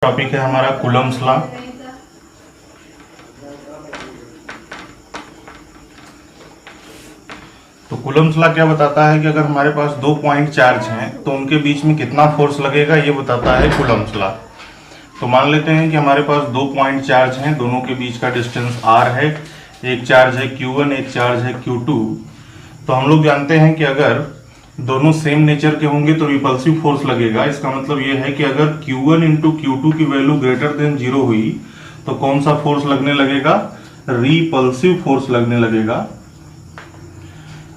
Topic है हमारा Coulomb's law. तो कूलम्ब्स लॉ क्या बताता है कि अगर हमारे पास दो पॉइंट चार्ज हैं तो उनके बीच में कितना फोर्स लगेगा, ये बताता है कूलम्ब्स लॉ। तो मान लेते हैं कि हमारे पास दो पॉइंट चार्ज हैं, दोनों के बीच का डिस्टेंस r है। एक चार्ज है Q1, एक चार्ज है Q2। तो हम लोग जानते हैं कि अगर दोनों सेम नेचर के होंगे तो रिपल्सिव फोर्स लगेगा। इसका मतलब ये है कि अगर Q1 इंटू Q2 की वैल्यू ग्रेटर देन 0 हुई तो कौन सा फोर्स लगने लगेगा? रिपल्सिव फोर्स लगने लगेगा,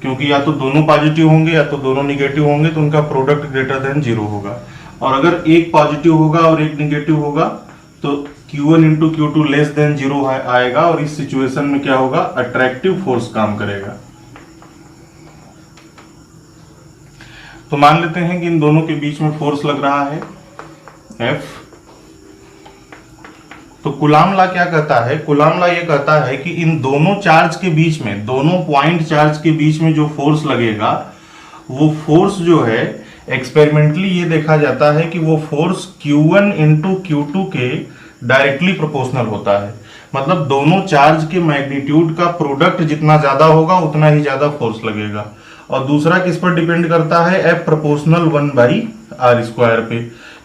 क्योंकि या तो दोनों पॉजिटिव होंगे या तो दोनों निगेटिव होंगे, तो उनका प्रोडक्ट ग्रेटर देन 0 होगा। और अगर एक पॉजिटिव होगा और एक निगेटिव होगा तो Q1 into Q2 less than 0 आएगा, और इस सिचुएशन में क्या होगा? अट्रैक्टिव फोर्स काम करेगा। तो मान लेते हैं कि इन दोनों के बीच में फोर्स लग रहा है F। तो कूलम्ब लॉ क्या कहता है? कूलम्ब लॉ ये कहता है कि इन दोनों चार्ज के बीच में, दोनों पॉइंट चार्ज के बीच में जो फोर्स लगेगा, वो फोर्स जो है एक्सपेरिमेंटली ये देखा जाता है कि वो फोर्स Q1 इंटू Q2 के डायरेक्टली प्रोपोर्शनल होता है। मतलब दोनों चार्ज के मैग्नीट्यूड का प्रोडक्ट जितना ज्यादा होगा उतना ही ज्यादा फोर्स लगेगा। और दूसरा किस पर डिपेंड करता है? F प्रोपोर्शनल 1/r² पे।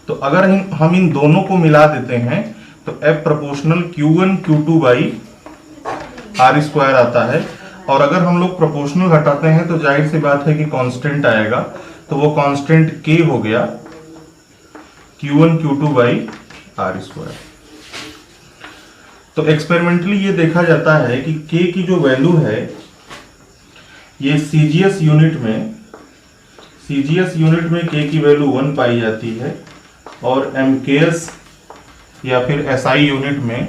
तो अगर हम इन दोनों को मिला देते हैं तो F प्रोपोर्शनल Q1 Q2/r² आता है। और अगर हम लोग प्रोपोर्शनल हटाते हैं तो जाहिर सी बात है कि कांस्टेंट आएगा, तो वो कांस्टेंट K हो गया Q1 Q2/r²। तो एक्सपेरिमेंटली ये देखा जाता है कि K की जो वैल्यू है ये सीजीएस यूनिट में K की वैल्यू 1 पाई जाती है, और एमकेएस या फिर एसआई यूनिट में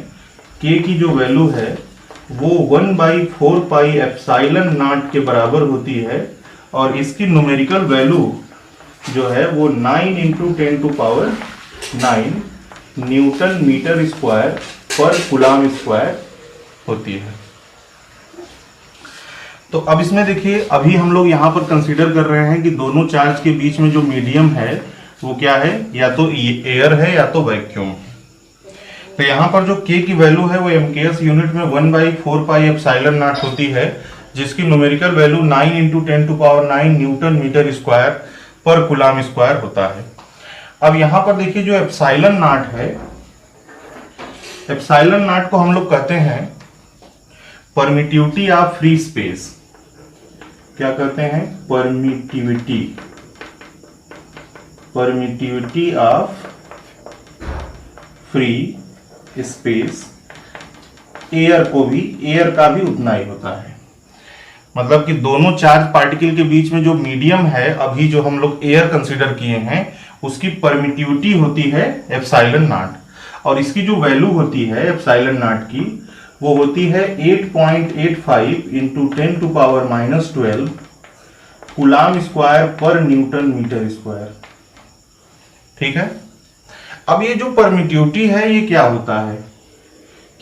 K की जो वैल्यू है वो 1/4 पाई एप्सिलॉन नॉट के बराबर होती है। और इसकी न्यूमेरिकल वैल्यू जो है वो 9 into 10⁹ newton metre square per coulomb square होती है। तो अब इसमें देखिए, अभी हम लोग यहाँ पर कंसीडर कर रहे हैं कि दोनों चार्ज के बीच में जो मीडियम है वो क्या है? या तो एयर है या तो वैक्यूम। तो यहाँ पर जो K की वैल्यू है वो एमकेएस यूनिट में 1/4 पाई एप्सिलॉन नॉट होती है, जिसकी numerical value 9 into 10⁹ newton metre square per coulomb square होता है। अब यहाँ पर देखिए जो एप्सिलॉन नॉट है, एप्सिलॉन नॉट को हम लोग कहते हैं परमिटिविटी ऑफ फ्री स्पेस। क्या कहते हैं? Permittivity of free space. Air का भी उतना ही होता है। मतलब कि दोनों चार्ज पार्टिकल के बीच में जो मीडियम है, अभी जो हम लोग एयर कंसीडर किए हैं, उसकी परमिटिविटी होती है एप्सिलॉन नॉट, और इसकी जो वैल्यू होती है एप्सिलॉन नॉट की वो होती है 8.85 इंटू 10⁻⁻12 कूलम्ब स्क्वायर पर न्यूटन मीटर स्क्वायर। ठीक है। अब ये जो परमिटिविटी है ये क्या होता है?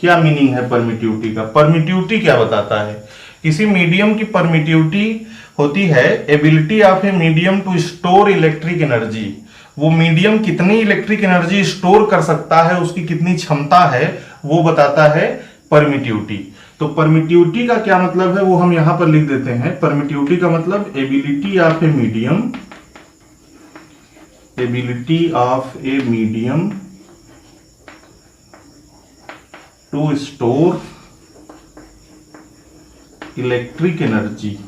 क्या मीनिंग है परमिटिविटी का? परमिटिविटी क्या बताता है? किसी मीडियम की परमिटिविटी होती है ability of a medium to store electric energy. वो मीडियम कितनी इलेक्ट्रिक एनर्जी स्टोर कर सकता है, उसकी कितनी क्षमता है, वो बताता है परमिटिविटी। तो परमिटिविटी का क्या मतलब है वो हम यहां पर लिख देते हैं। परमिटिविटी का मतलब ability of a medium to store electric energy.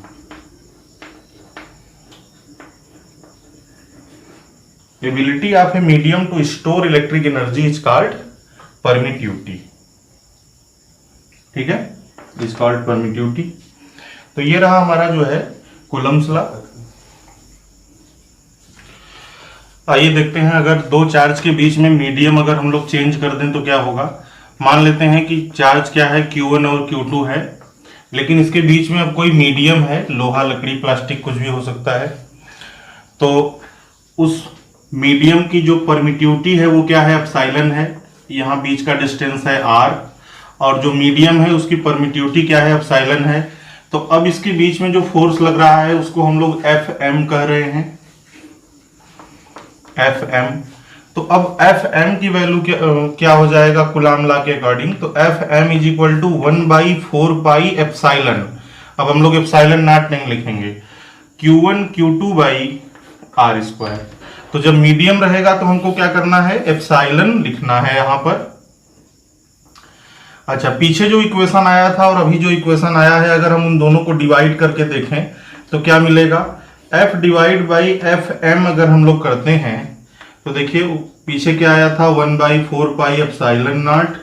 Ability of a medium to store electric energy is called permittivity. ठीक है, इज कॉल्ड परमिटिविटी। तो ये रहा हमारा जो है कूलम्ब्स लॉ। आइए देखते हैं, अगर दो चार्ज के बीच में मीडियम अगर हम लोग चेंज कर दें तो क्या होगा। मान लेते हैं कि चार्ज क्या है? Q1 और Q2 है, लेकिन इसके बीच में अब कोई मीडियम है, लोहा, लकड़ी, प्लास्टिक, कुछ भी हो सकता है। तो उस मीडियम की जो परमिटिविटी है वो क्या है? एप्सिलॉन है। यहाँ बीच का डिस्टेंस है r, और जो मीडियम है उसकी परमिटिविटी क्या है? एप्सिलॉन है। तो अब इसके बीच में जो फोर्स लग रहा है उसको हम लोग Fm कह रहे हैं। Fm। तो अब एफ एम की वैल्यू क्या हो जाएगा कुलाम लॉ के अकॉर्डिंग, तो F M is equal to 1/4 pi epsilon. अब हम लोग एप्साइलन नॉट नहीं लिखेंगे, Q1 Q2 by R square. तो जब मीडियम रहेगा तो हमको क्या करना है, एप्साइलन लिखना है यहां पर। अच्छा, पीछे जो इक्वेशन आया था और अभी जो इक्वेशन आया है, अगर हम उन दोनों को डिवाइड करके देखें तो क्या मिलेगा, F divide by F M अगर हम लोग करते हैं तो देखिए पीछे क्या आया था, 1/4 pi epsilon not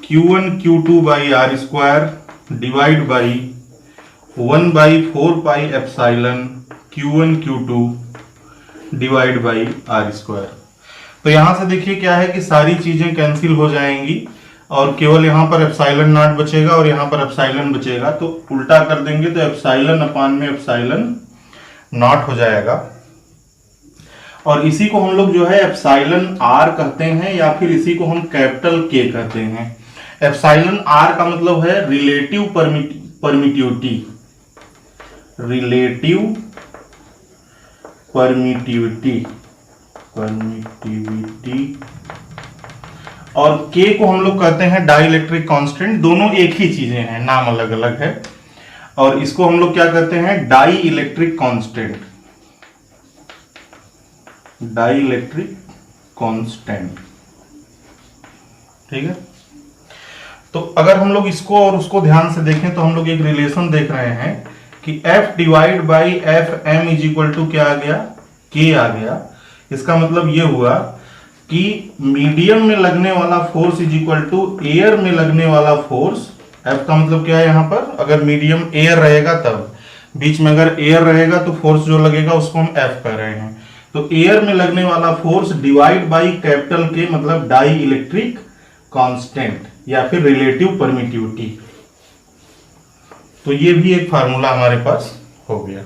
Q1 Q2 by R square divide by 1/4 pi epsilon Q1 Q2 divide by R square. तो यहां से देखिए क्या है कि सारी चीजें कैंसिल हो जाएंगी और केवल यहां पर एप्साइलन नॉट बचेगा और यहां पर एप्साइलन बचेगा। तो उल्टा कर देंगे तो एप्साइलन अपान में एप्साइलन नॉट हो जाएगा। और इसी को हम लोग जो है एप्साइलन आर कहते हैं या फिर इसी को हम कैपिटल के कहते हैं। एप्साइलन आर का मतलब है रिलेटिव परमिटिविटी, रिलेटिव परमिटिविटी, और के को हम लोग कहते हैं डाइलेक्ट्रिक कांस्टेंट। दोनों एक ही चीजें हैं, नाम अलग अलग है। और इसको हम लोग क्या कहते हैं, dielectric constant, dielectric constant. ठीक है, तो अगर हम लोग इसको और उसको ध्यान से देखें तो हम लोग एक रिलेशन देख रहे हैं कि F divide by F M is equal to क्या आ गया, के आ गया। इसका मतलब ये हुआ कि मीडियम में लगने वाला force is equal to air में लगने वाला फोर्स। F का मतलब क्या है यहाँ पर, अगर मीडियम एयर रहेगा तब, बीच में अगर एयर रहेगा तो फोर्स जो लगेगा उसको हम F कह रहे हैं। तो एयर में लगने वाला फोर्स डिवाइड बाई कैपिटल के मतलब डाई इलेक्ट्रिक कांस्टेंट या फिर रिलेटिव परमिटिविटी। तो ये भी एक फार्मूला हमारे पास हो गया।